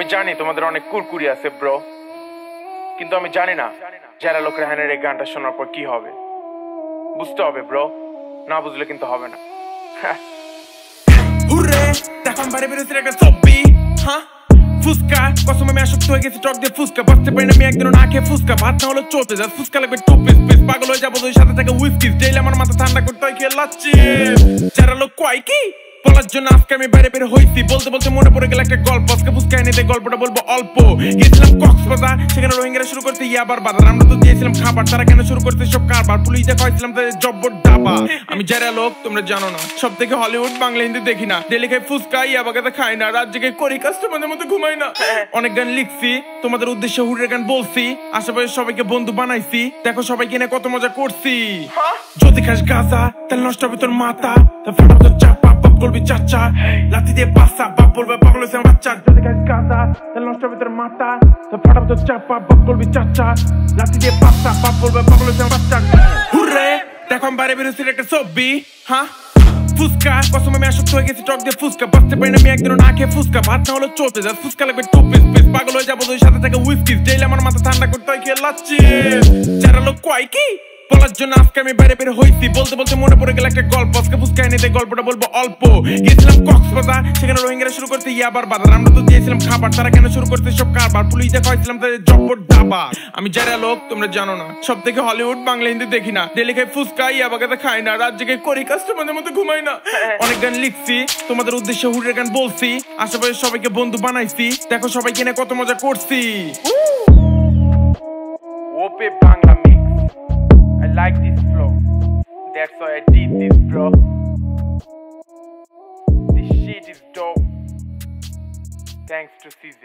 আমি জানি তোমাদের অনেক কুরকুরি আছে ব্রো, কিন্তু আমি জানি না যারা লোক রেহানের এই গানটা শোনার পর কি হবে। বুঝতে হবে ব্রো, না বুঝলে কিন্তু হবে না। হুররে দেখো বাইরে বেরোচ্ছে একটা ছবি, হ্যাঁ ফুসকা কসম আমি আসক্ত হয়ে গেছি টক দিয়ে ফুসকা, বাঁচতে পারি না আমি একদিনও না খেয়ে ফুসকা, ভাত না হলো চলতে যা ফুসকা লাগবে 2 পিস পিস, পাগল হয়ে যাবো ওই সাথে থাকে হুইস্কিস, ডেইলি আমার মাথা ঠান্ডা করতে হয় খেয়ে লাচ্ছি। যারা লোক কয় কি বলার জন্য আজকে আমি বাইরে বের হইছি, বলতে বলতে মনে পড়ে গেল একটা গল্প, আজকে ফুসকা এনেতে গল্পটা বলবো অল্প। গেছিলাম কক্সবাজার, সেখানে রোহিঙ্গারা শুরু করতে ইয়াবার বাজার, আমরা তো দিয়েছিলাম খাবার, তারা কেন শুরু করতে সব কারবার, পুলিশ দেখাইছিলাম তাদের জব্বর ডাবা। আমি যারা লোক তোমরা জানো না, সব থেকে হলিউড বাংলা হিন্দি দেখি না, ডেলি খাই ফুসকা ইয়াবাগাতে খাই না, রাত জেগে করি কাস্টমারদের মধ্যে ঘুমাই না। অনেক গান লিখছি তোমাদের উদ্দেশ্যে, হুরের গান বলছি, আশেপাশে সবাইকে বন্ধু বানাইছি, দেখো সবাইকে নিয়ে কত মজা করছি। যদি খাস গাঁজা তাহলে নষ্ট হবে তোর মাথা, ফাটা তোর চাপা বাপ বলবি চাচা, লাথি দিয়ে পাসা বাপ বলবে পাগল হয়েছে বাচ্চা। যদি খাস গাঁজা তাহলে নষ্ট হবে তোর মাথা, ফাটা তোর চাপা বাপ বলবি চাচা, লাথি দিয়ে পাসা বাপ বলবে পাগল হয়েছে বাচ্চা। হুররে দেখো আমি বাইরে বেরোচ্ছি একটা ছবি, হ্যাঁ ফুসকা কসম আমি আসক্ত হয়ে গেছি টক দিয়ে ফুসকা, বাঁচতে পারি না আমি একদিনও না খেয়ে ফুসকা, ভাত না হলো চলতে যা ফুসকা লাগবে 2 পিস পিস, পাগল হয়ে যাবো ওই সাথে থাকে হুইস্কিস, ডেইলি আমার মাথা ঠান্ডা করতে হয় খেয়ে লাচ্ছি। যারা লোক কয় কি বলার জন্য আজকে আমি বাইরে বের হইছি, বলতে বলতে মনে পড়ে গেল একটা গল্প, আজকে ফুসকা এনেতে গল্পটা বলবো অল্প। গেছিলাম কক্সবাজার, সেখানে রোহিঙ্গারা শুরু করতে ইয়াবার বাজার, আমরা তো দিয়েছিলাম খাবার, তারা কেন শুরু করতে সব কারবার, পুলিশ দেখাইছিলাম তাদের জব্বর ডাবা। আমি যারা লোক তোমরা জানো না, সব থেকে হলিউড বাংলা হিন্দি দেখি না, ডেলি খাই ফুসকা ইয়াবাগাতে খাই না, রাত জেগে করি কাস্টমারদের মধ্যে ঘুমাই না। অনেক গান লিখছি তোমাদের উদ্দেশ্যে, হুরের গান বলছি, আশেপাশে সবাইকে বন্ধু বানাইছি, দেখো সবাইকে নিয়ে কত মজা করছি। ওপে Bangla mix, I like this flow, that's why I did this bro. This shit is dope. Thanks to CJ.